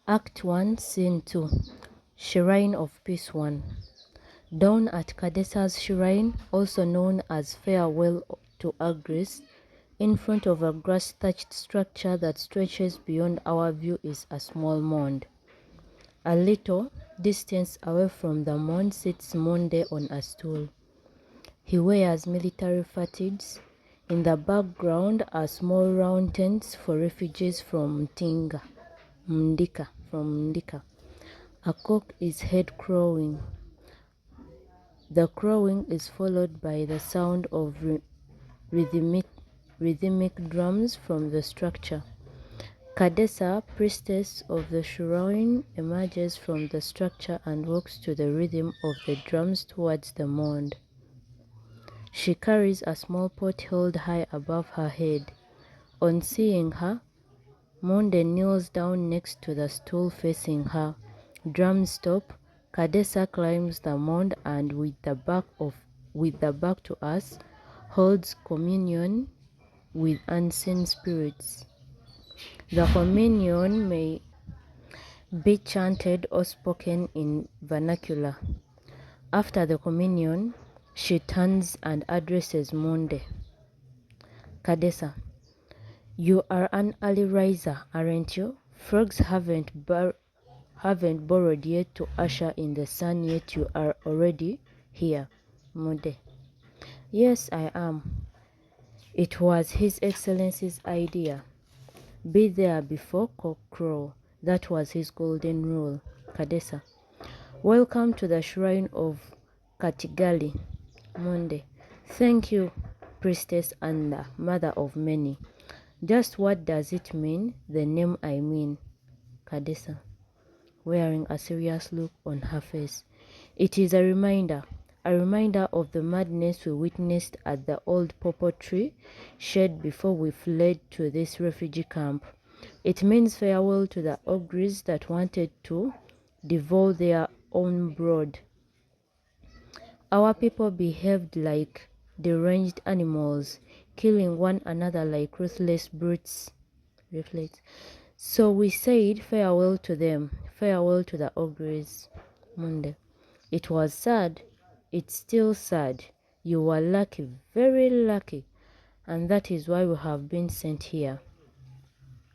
Act 1, Scene 2. Shrine of Peace 1. Down at Kadesa's shrine, also known as Farewell to Agris, in front of a grass-thatched structure that stretches beyond our view is a small mound. A little distance away from the mound sits Monde on a stool. He wears military fatigues. In the background are small round tents for refugees from Mndika. A cock is head crowing. The crowing is followed by the sound of rhythmic drums from the structure. Kadesa, priestess of the shrine, emerges from the structure and walks to the rhythm of the drums towards the mound. She carries a small pot held high above her head. On seeing her, Monde kneels down next to the stool facing her. Drums stop. Kadesa climbs the mound and with the back to us, holds communion with unseen spirits. The communion may be chanted or spoken in vernacular. After the communion, she turns and addresses Monde. Kadesa, you are an early riser, aren't you? Frogs haven't borrowed yet to usher in the sun, yet you are already here. Monde. Yes, I am. It was His Excellency's idea. Be there before cock crow. That was his golden rule. Kadesa. Welcome to the shrine of Katigali. Monde. Thank you, priestess and the mother of many. Just what does it mean, the name I mean? Kadesa, wearing a serious look on her face. It is a reminder of the madness we witnessed at the old popo tree shed before we fled to this refugee camp. It means farewell to the ogres that wanted to devour their own brood. Our people behaved like deranged animals, killing one another like ruthless brutes. So we said farewell to them, farewell to the ogres. Monde. It was sad. It's still sad. You were lucky, very lucky, and that is why we have been sent here.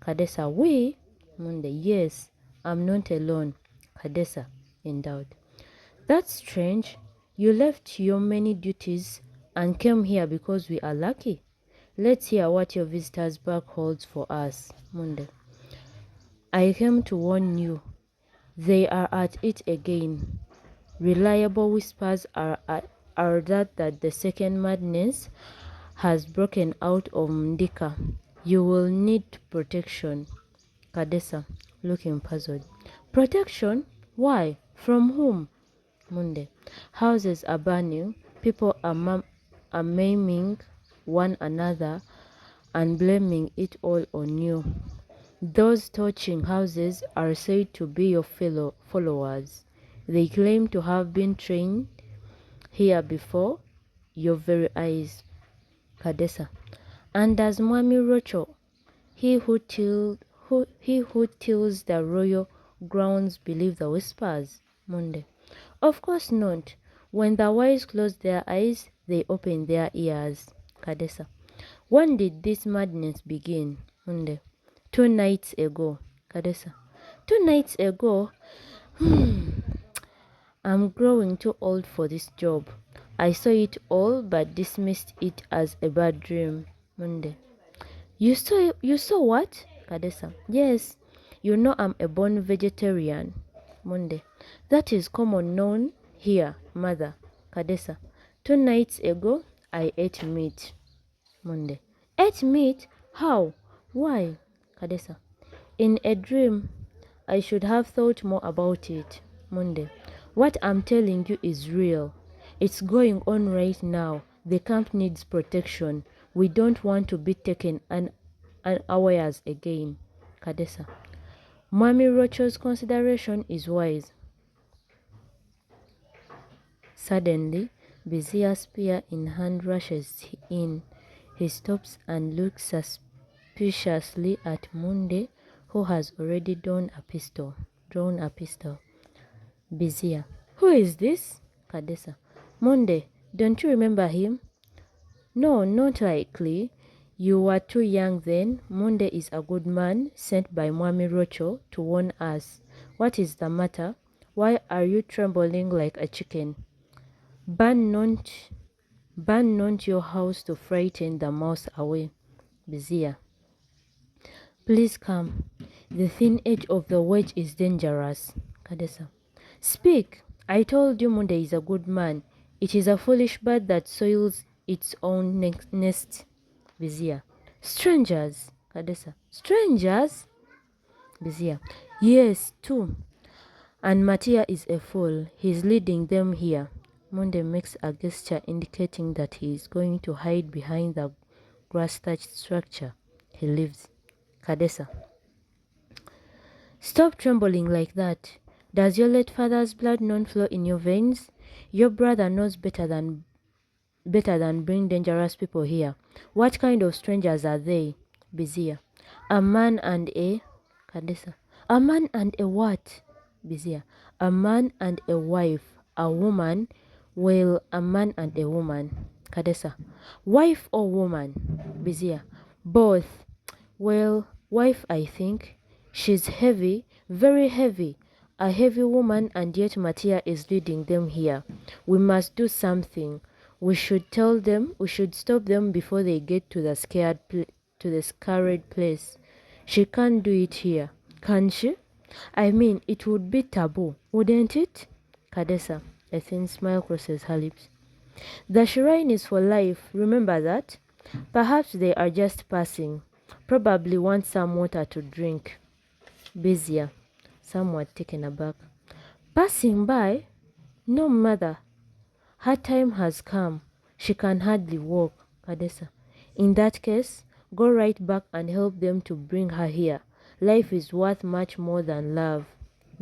Kadesa, we? Monde. Yes, I'm not alone. Kadesa, in doubt. That's strange. You left your many duties and came here because we are lucky. Let's hear what your visitor's bag holds for us. Monde. I came to warn you. They are at it again. Reliable whispers are that the second madness has broken out of Mndika. You will need protection. Kadesa, looking puzzled. Protection? Why? From whom? Monde. Houses are burning. People are maiming one another and blaming it all on you. Those torching houses are said to be your followers. They claim to have been trained here before your very eyes. Kadesa. And does Mwami Rocho, he who tills the royal grounds, believe the whispers? Monde. Of course not. When the wise close their eyes, they open their ears. Kadesa. When did this madness begin? Monde. 2 nights ago. Kadesa. 2 nights ago? I'm growing too old for this job. I saw it all but dismissed it as a bad dream. Monde. You saw what? Kadesa. Yes. You know I'm a born vegetarian. Monde. That is common known here, mother. Kadesa. 2 nights ago, I ate meat. Monde. Ate meat? How? Why? Kadesa. In a dream. I should have thought more about it. Monde. What I'm telling you is real. It's going on right now. The camp needs protection. We don't want to be taken unawares again. Kadesa. Mwami Rocho's consideration is wise. Suddenly, Bizia, spear in hand, rushes in. He stops and looks suspiciously at Monde, who has already drawn a pistol. Bizia. Who is this? Kadesa. Monde, don't you remember him? No, not likely. You were too young then. Monde is a good man sent by Mwami Rocho to warn us. What is the matter? Why are you trembling like a chicken? Burn not your house to frighten the mouse away. Bizia. Please come. The thin edge of the wedge is dangerous. Kadesa. Speak. I told you Monde is a good man. It is a foolish bird that soils its own nest. Bizia. Strangers. Kadesa. Strangers? Bizia. Yes, two. And Mattia is a fool. He's leading them here. Monde makes a gesture indicating that he is going to hide behind the grass-thatched structure he lives. Kadesa. Stop trembling like that. Does your late father's blood not flow in your veins? Your brother knows better than bring dangerous people here. What kind of strangers are they? Bizia. A man and a Kadesa. A man and a what? Bizia. A man and a wife. A woman. Well, a man and a woman. Kadesa. Wife or woman? Bizia. Both. Well, wife, I think. She's heavy, very heavy. A heavy woman, and yet Mattia is leading them here. We must do something. We should tell them, we should stop them before they get to the scared place. She can't do it here, can she? I mean, it would be taboo, wouldn't it? Kadesa, a thin smile crosses her lips. The shrine is for life, remember that? Perhaps they are just passing. Probably want some water to drink. Bizia, somewhat taken aback. Passing by? No, mother. Her time has come. She can hardly walk. Kadesa. In that case, go right back and help them to bring her here. Life is worth much more than love.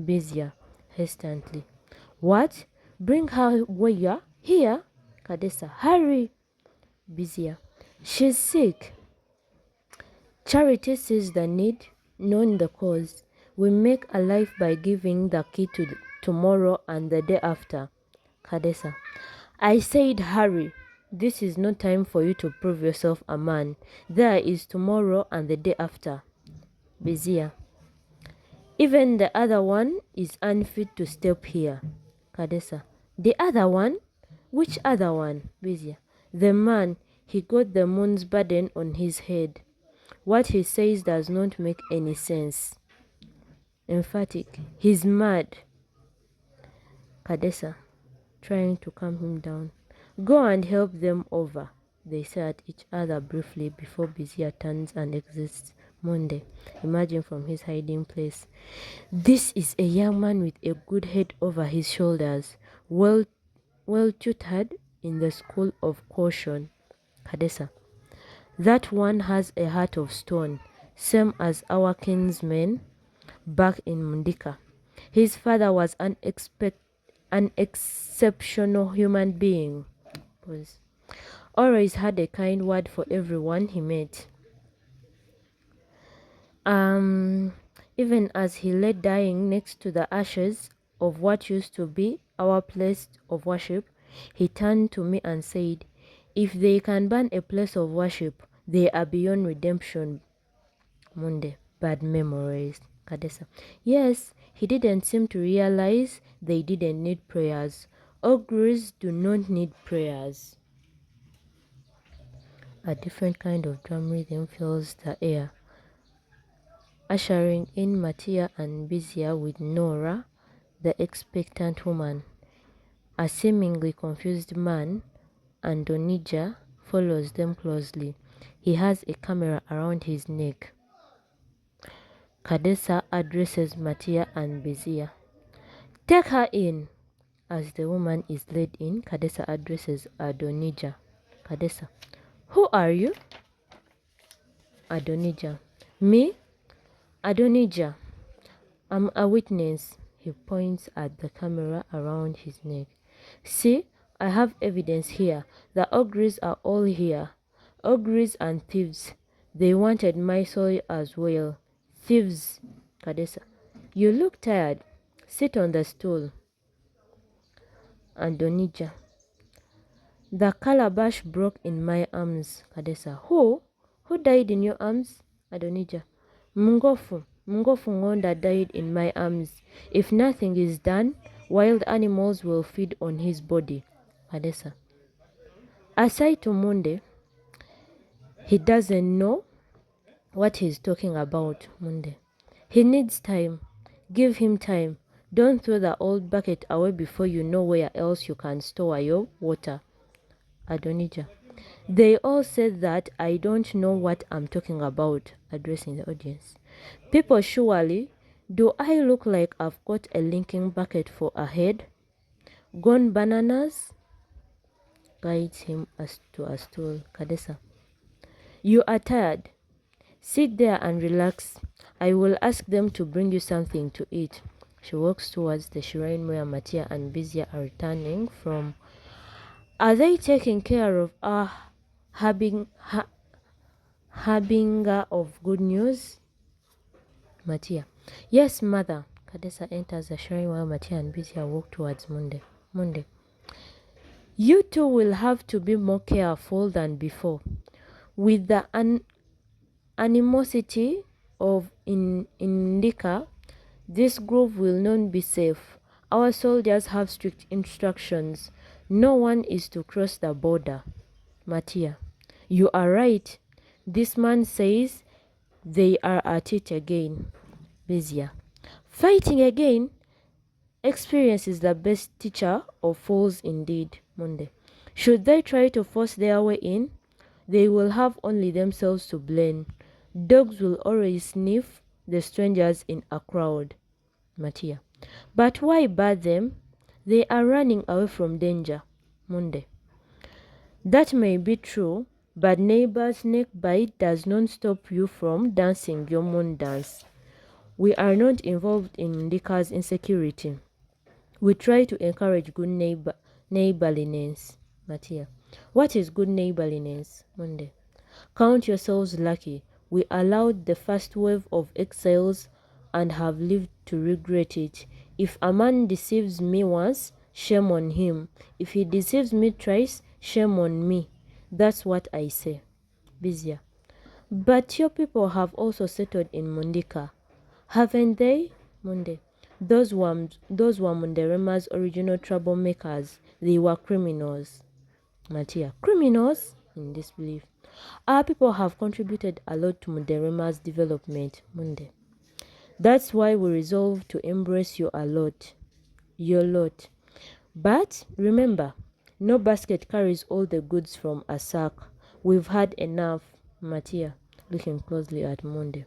Bizia, hesitantly. What? Bring her where? Here? Kadesa. Hurry. Bizia. She's sick. Charity sees the need, knowing the cause. We make a life by giving the key to tomorrow and the day after. Kadesa. I said hurry. This is no time for you to prove yourself a man. There is tomorrow and the day after. Bizia. Even the other one is unfit to step here. Kadesa. The other one? Which other one? Bizia. The man. He got the moon's burden on his head. What he says does not make any sense. Emphatic. He's mad. Kadesa, trying to calm him down. Go and help them over. They stare at each other briefly before Bizia turns and exits. Monde, emerging from his hiding place. This is a young man with a good head over his shoulders, well tutored in the school of caution. Kadesa. That one has a heart of stone, same as our kinsman back in Mundika. His father was an exceptional human being. Pause. Always had a kind word for everyone he met. Even as he lay dying next to the ashes of what used to be our place of worship, he turned to me and said, if they can burn a place of worship, they are beyond redemption. Monde, bad memories. Kadesa. Yes, he didn't seem to realize they didn't need prayers. Ogres do not need prayers. A different kind of drum rhythm fills the air, ushering in Mattia and Bizia with Nora, the expectant woman. A seemingly confused man, and Donija follows them closely. He has a camera around his neck. Kadesa addresses Mattia and Bizia. Take her in. As the woman is led in, Kadesa addresses Adonija. Kadesa. Who are you? Adonija. Me? Adonija. I'm a witness. He points at the camera around his neck. See, I have evidence here. The ogres are all here. Ogres and thieves. They wanted my soul as well. Thieves, Kadesa. You look tired. Sit on the stool. Adonija. The calabash broke in my arms, Kadesa. Who? Who died in your arms? Adonija. Mungofu. Mungofu Ngonda died in my arms. If nothing is done, wild animals will feed on his body. Kadesa. Aside to Munde, he doesn't know what he's talking about, Munde. He needs time. Give him time. Don't throw the old bucket away before you know where else you can store your water. Adonija. They all said that I don't know what I'm talking about, addressing the audience. People surely, do I look like I've got a linking bucket for a head? Gone bananas? Guides him as to a stool. Kadesa. You are tired. Sit there and relax. I will ask them to bring you something to eat. She walks towards the shrine where Matia and Bizia are returning from. Are they taking care of our harbinger of good news? Matia. Yes, mother. Kadesa enters the shrine while Matia and Bizia walk towards Munde. Munde. You two will have to be more careful than before. With the animosity of Indika, this grove will not be safe. Our soldiers have strict instructions. No one is to cross the border. Matia. You are right. This man says they are at it again. Bizia. Fighting again? Experience is the best teacher of fools indeed. Munde. Should they try to force their way in, they will have only themselves to blame. Dogs will always sniff the strangers in a crowd. Matia. But why bar them? They are running away from danger. Munde. That may be true, but neighbor's snake bite does not stop you from dancing your moon dance. We are not involved in Ndika's insecurity. We try to encourage good neighborliness. Matia. What is good neighborliness? Munde. Count yourselves lucky. We allowed the first wave of exiles and have lived to regret it. If a man deceives me once, shame on him. If he deceives me twice, shame on me. That's what I say. Bizia. But your people have also settled in Mundika, haven't they? Munde. Those were Munderema's original troublemakers. They were criminals. Matia. Criminals? In disbelief. Our people have contributed a lot to Munderema's development. Munde. That's why we resolved to embrace you a lot. Your lot. But remember, no basket carries all the goods from a sack. We've had enough. Matia, looking closely at Munde.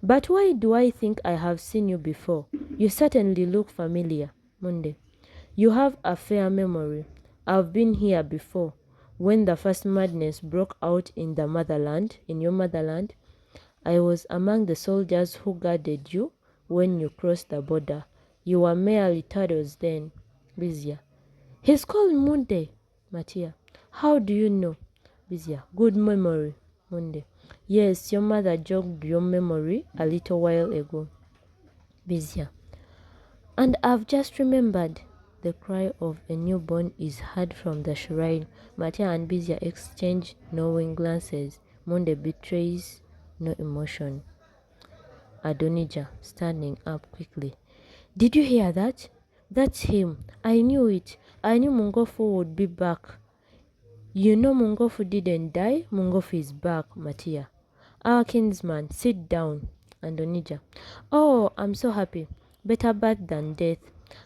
But why do I think I have seen you before? You certainly look familiar. Munde. You have a fair memory. I've been here before. When the first madness broke out in the motherland, in your motherland, I was among the soldiers who guarded you when you crossed the border. You were merely turtles then. Bizia. He's called Munde. Matia. How do you know? Bizia. Good memory. Munde. Yes, your mother jogged your memory a little while ago. Bizia. And I've just remembered. The cry of a newborn is heard from the shrine. Matia and Bizia exchange knowing glances. Munde betrays no emotion. Adonija, standing up quickly. Did you hear that? That's him. I knew it. I knew Mungofu would be back. You know Mungofu didn't die. Mungofu is back, Matia. Our kinsman, sit down. Adonija. Oh, I'm so happy. Better bad than death.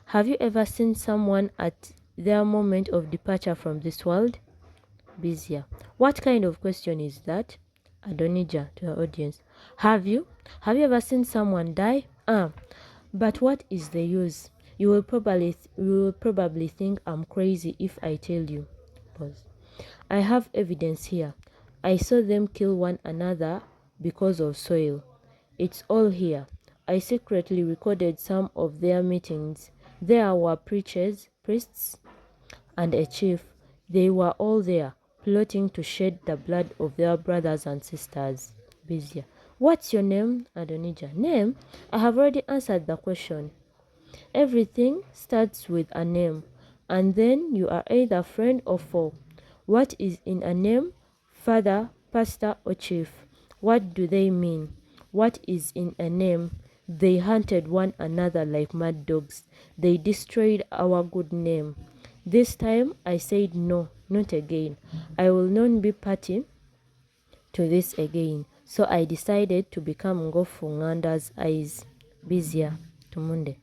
Have you ever seen someone at their moment of departure from this world? Bizia. What kind of question is that? Adonija to the audience. Have you? Have you ever seen someone die? But what is the use? You will probably think I'm crazy if I tell you. Pause. I have evidence here. I saw them kill one another because of soil. It's all here. I secretly recorded some of their meetings. There were preachers, priests, and a chief. They were all there, plotting to shed the blood of their brothers and sisters. Bizia. What's your name, Adonija? Name? I have already answered the question. Everything starts with a name, and then you are either friend or foe. What is in a name? Father, pastor, or chief? What do they mean? What is in a name? They hunted one another like mad dogs. They destroyed our good name. This time I said no, not again. I will not be party to this again. So I decided to become Ngofu Nganda's eyes. Busier to Monday.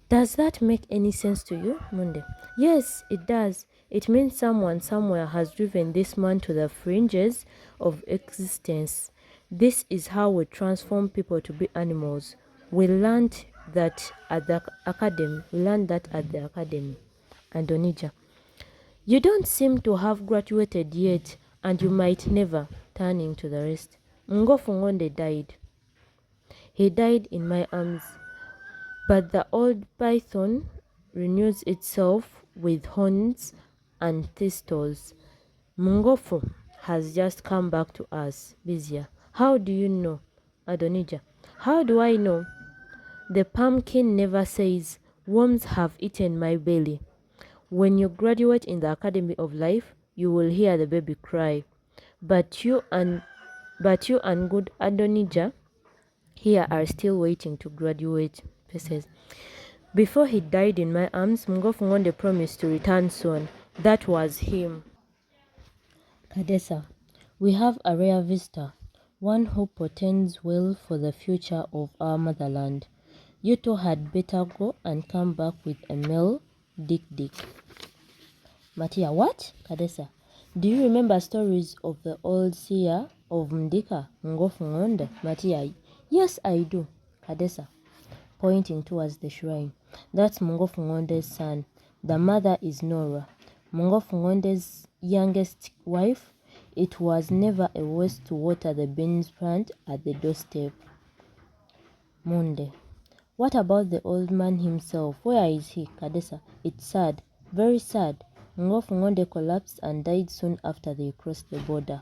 Does that make any sense to you, Monday? Yes, it does. It means someone somewhere has driven this man to the fringes of existence. This is how we transform people to be animals. We learned that at the academy. Adonija. You don't seem to have graduated yet, and you might never. Turning to the rest. Ngofu Ngonde died. He died in my arms. But the old python renews itself with horns and thistles. Mungofu has just come back to us, Bizia. How do you know, Adonija? How do I know? The pumpkin never says, worms have eaten my belly. When you graduate in the Academy of Life, you will hear the baby cry. But you and good Adonija here are still waiting to graduate. Says, before he died in my arms, Ngofu Ngonde promised to return soon. That was him. Kadesa, we have a rare visitor, one who portends well for the future of our motherland. You two had better go and come back with a male Dick. Matia, what? Kadesa, do you remember stories of the old seer of Mdika, Ngofu Ngonde? Matia, yes, I do. Kadesa, pointing towards the shrine. That's Ngofu Ngonde's son. The mother is Nora, Ngofu Ngonde's youngest wife. It was never a waste to water the beans plant at the doorstep. Monde. What about the old man himself? Where is he, Kadesa? It's sad, very sad. Ngofu Ngonde collapsed and died soon after they crossed the border.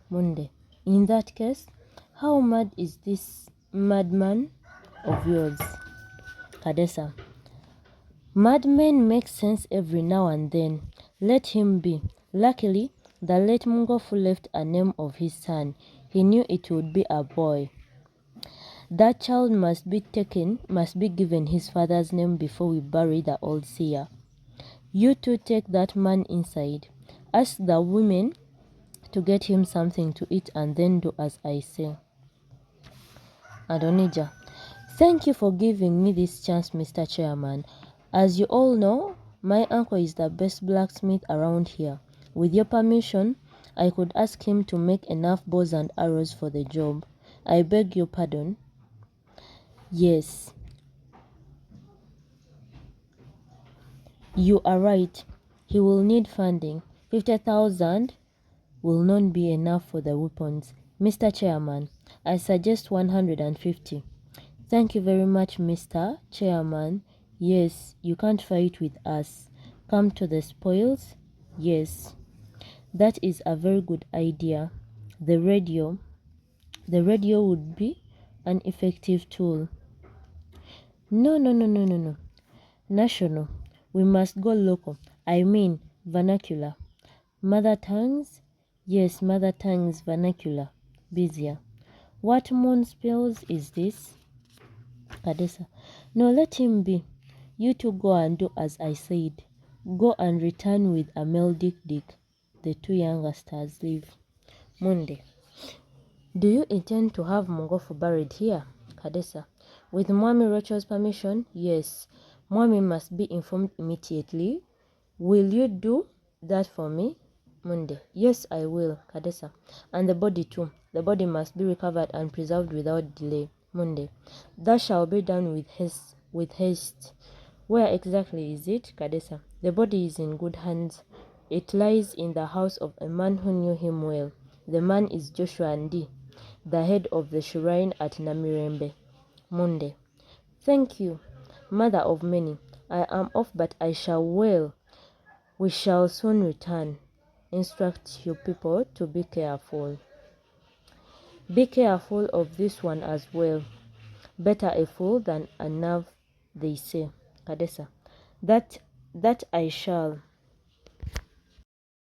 Monde. In that case, how mad is this madman of yours? Kadesa. Madmen make sense every now and then. Let him be. Luckily, the late Mungofu left a name of his son. He knew it would be a boy. That child must be given his father's name before we bury the old seer. You two take that man inside. Ask the women to get him something to eat and then do as I say. Adonija. Thank you for giving me this chance, Mr. Chairman. As you all know, my uncle is the best blacksmith around here. With your permission, I could ask him to make enough bows and arrows for the job. I beg your pardon. Yes. You are right. He will need funding. 50,000 will not be enough for the weapons. Mr. Chairman, I suggest 150. Thank you very much, Mr. Chairman. Yes, you can't fight with us. Come to the spoils? Yes. That is a very good idea. The radio would be an effective tool. No. National. We must go local. I mean, vernacular. Mother tongues? Yes, mother tongues, vernacular. Busier. What moon spells is this? Kadesa. No, let him be. You two go and do as I said. Go and return with a male Dick. The two younger stars leave. Monday. Do you intend to have Mungofu buried here? Kadesa. With Mwami Rachel's permission? Yes. Mwami must be informed immediately. Will you do that for me? Monday. Yes, I will. Kadesa. And the body too. The body must be recovered and preserved without delay. Monday. That shall be done with haste. Where exactly is it? Kadesa. The body is in good hands. It lies in the house of a man who knew him well. The man is Joshua Ndi, the head of the shrine at Namirembe. Monday. Thank you, mother of many. I am off, but I shall well. We shall soon return. Instruct your people to be careful. Be careful of this one as well. Better a fool than a knave, they say. Kadesa. That I shall.